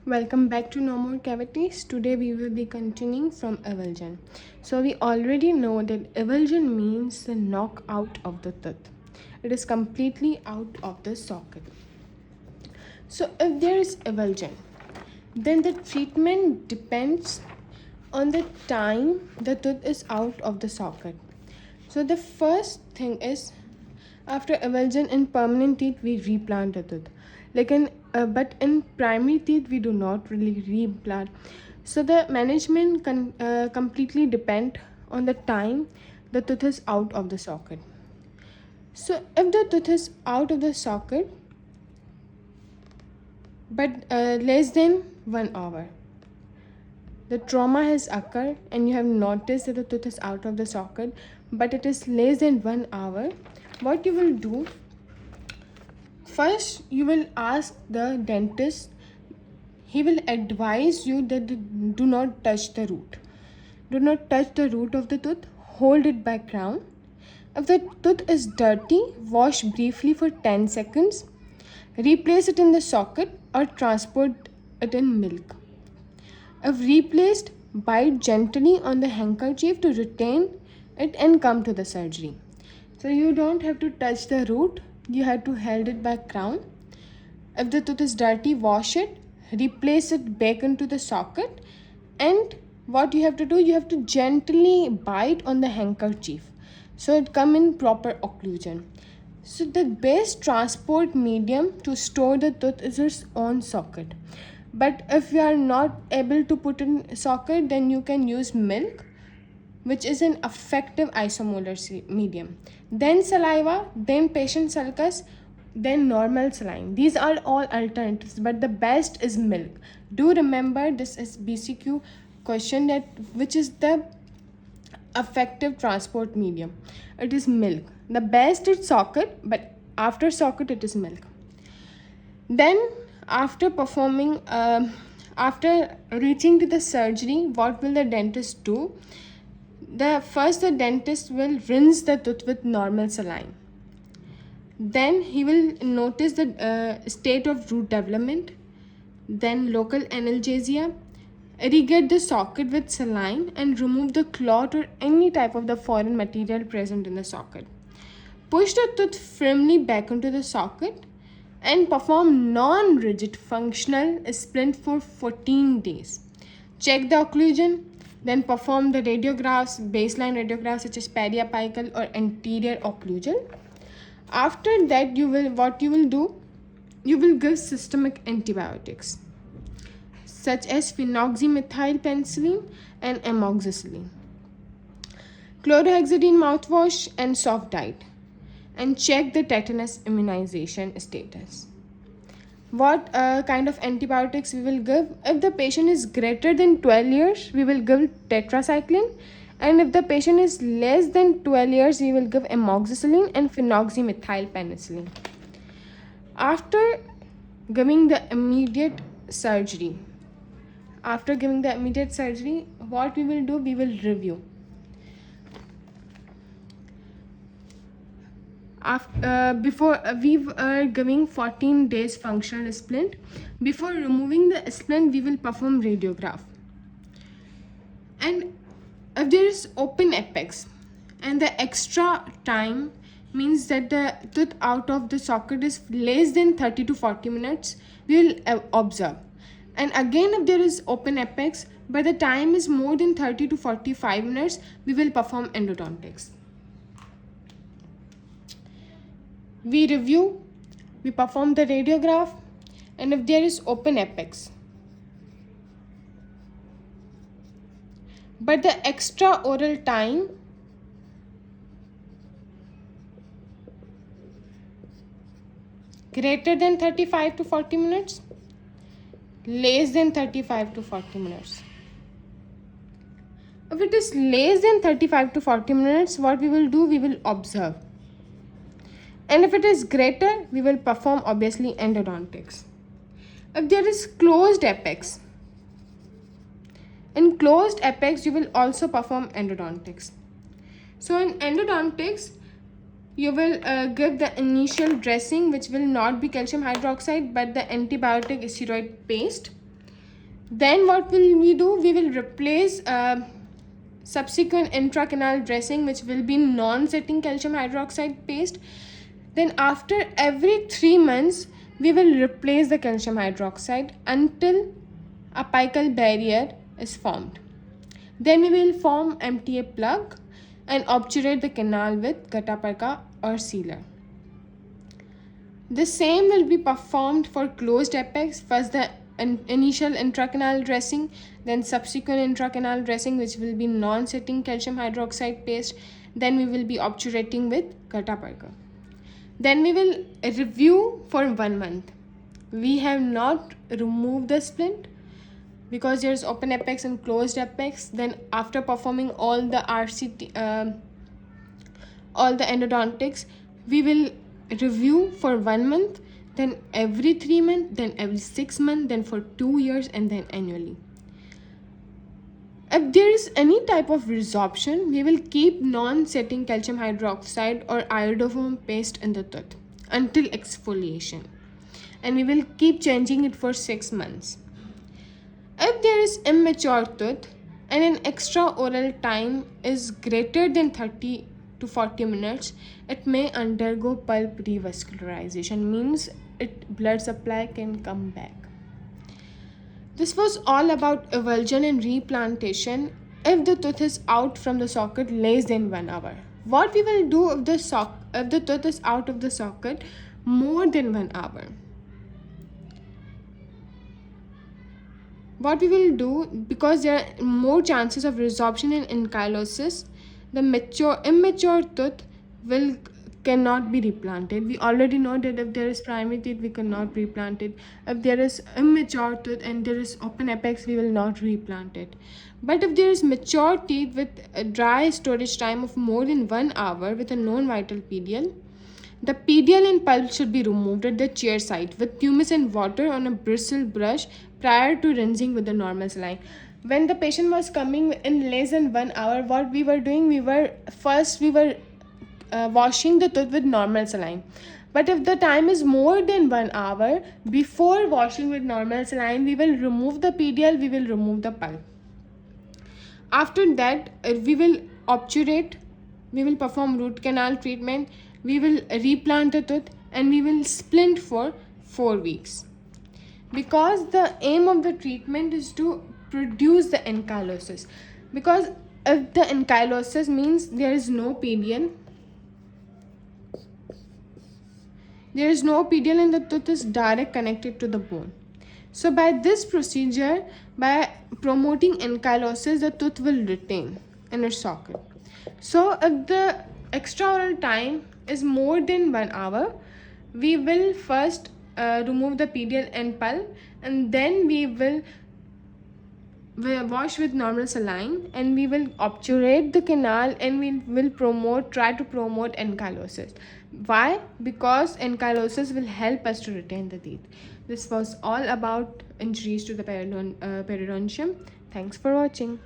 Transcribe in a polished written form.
Welcome back to No More Cavities. Today we will be continuing from avulsion. So we already know that avulsion means the knock out of the tooth. It is completely out of the socket. So if there is avulsion, then the treatment depends on the time the tooth is out of the socket. So the first thing is, after avulsion in permanent teeth, we replant the tooth. But in primary teeth, we do not really replant. So the management completely depend on the time the tooth is out of the socket. So if the tooth is out of the socket, but less than 1 hour, the trauma has occurred and you have noticed that the tooth is out of the socket, but it is less than 1 hour, what you will do, first you will ask the dentist. He will advise you that do not touch the root. Do not touch the root of the tooth. Hold it by crown. If the tooth is dirty, wash briefly for 10 seconds. Replace it in the socket or transport it in milk. If replaced, bite gently on the handkerchief to retain it and come to the surgery. So you don't have to touch the root, you have to hold it by crown. If the tooth is dirty, wash it, replace it back into the socket, and what you have to do, you have to gently bite on the handkerchief so it come in proper occlusion. So the best transport medium to store the tooth is its own socket. But if you are not able to put in socket, then you can use milk, which is an effective isomolar medium. Then saliva, then patient sulcus, then normal saline. These are all alternatives, but the best is milk. Do remember, this is BCQ question, that which is the effective transport medium. It is milk. The best is socket, but after socket it is milk. Then after performing after reaching to the surgery, what will the dentist do? The dentist will rinse the tooth with normal saline. Then he will notice the state of root development, then local analgesia, irrigate the socket with saline and remove the clot or any type of the foreign material present in the socket. Push the tooth firmly back into the socket and perform non-rigid functional splint for 14 days. Check the occlusion, then perform the radiographs, baseline radiographs such as periapical or anterior occlusion. After that, you will give systemic antibiotics such as phenoxymethyl penicillin and amoxicillin, chlorhexidine mouthwash and soft diet, and check the tetanus immunization status. What kind of antibiotics we will give? If the patient is greater than 12 years, we will give tetracycline, and if the patient is less than 12 years, we will give amoxicillin and phenoxymethyl penicillin. After giving the immediate surgery, what we will do, we will review. Before we are giving 14 days functional splint. Before removing the splint, we will perform radiograph. And if there is open apex and the extra time means that the tooth out of the socket is less than 30 to 40 minutes, we will observe. And again, if there is open apex but the time is more than 30 to 45 minutes, we will perform endodontics. We review, we perform the radiograph, and if there is open apex but the extra oral time greater than 35 to 40 minutes, less than 35 to 40 minutes. If it is less than 35 to 40 minutes, what we will do, we will observe. And if it is greater, we will perform obviously endodontics. If there is closed apex, in closed apex, you will also perform endodontics. So in endodontics, you will give the initial dressing, which will not be calcium hydroxide but the antibiotic steroid paste. Then what will we do? We will replace subsequent intracanal dressing, which will be non-setting calcium hydroxide paste. Then after every 3 months, we will replace the calcium hydroxide until apical barrier is formed. Then we will form MTA plug and obturate the canal with gataperca or sealer. The same will be performed for closed apex. First the initial intracanal dressing, then subsequent intracanal dressing, which will be non-setting calcium hydroxide paste. Then we will be obturating with gataperca. Then we will review for 1 month. We have not removed the splint because there is open apex and closed apex. Then after performing all the RCT, all the endodontics, we will review for 1 month, then every 3 months, then every 6 months, then for 2 years, and then annually. If there is any type of resorption, we will keep non-setting calcium hydroxide or iodoform paste in the tooth until exfoliation, and we will keep changing it for 6 months. If there is immature tooth and an extra oral time is greater than 30 to 40 minutes, it may undergo pulp revascularization, means blood supply can come back. This was all about avulsion and replantation if the tooth is out from the socket less than 1 hour. What we will do if the tooth is out of the socket more than 1 hour? What we will do, because there are more chances of resorption and ankylosis, the immature tooth cannot be replanted. We already know that if there is primary teeth, we cannot replant it. If there is immature tooth and there is open apex, we will not replant it. But if there is mature teeth with a dry storage time of more than 1 hour with a non-vital PDL, the PDL and pulp should be removed at the chair site with pumice and water on a bristle brush prior to rinsing with the normal saline. When the patient was coming in less than 1 hour, what we were doing, we were washing the tooth with normal saline. But if the time is more than 1 hour, before washing with normal saline, we will remove the PDL, we will remove the pulp. After that, we will obturate, we will perform root canal treatment, we will replant the tooth, and we will splint for 4 weeks. Because the aim of the treatment is to produce the ankylosis. Because if the ankylosis means there is no PDL, and the tooth is direct connected to the bone. So by this procedure, by promoting ankylosis, the tooth will retain in its socket. So if the extraoral time is more than 1 hour, we will first remove the PDL and pulp, and then we will wash with normal saline, and we will obturate the canal, and we will try to promote ankylosis. Why? Because ankylosis will help us to retain the teeth. This was all about injuries to the periodontium. Thanks for watching.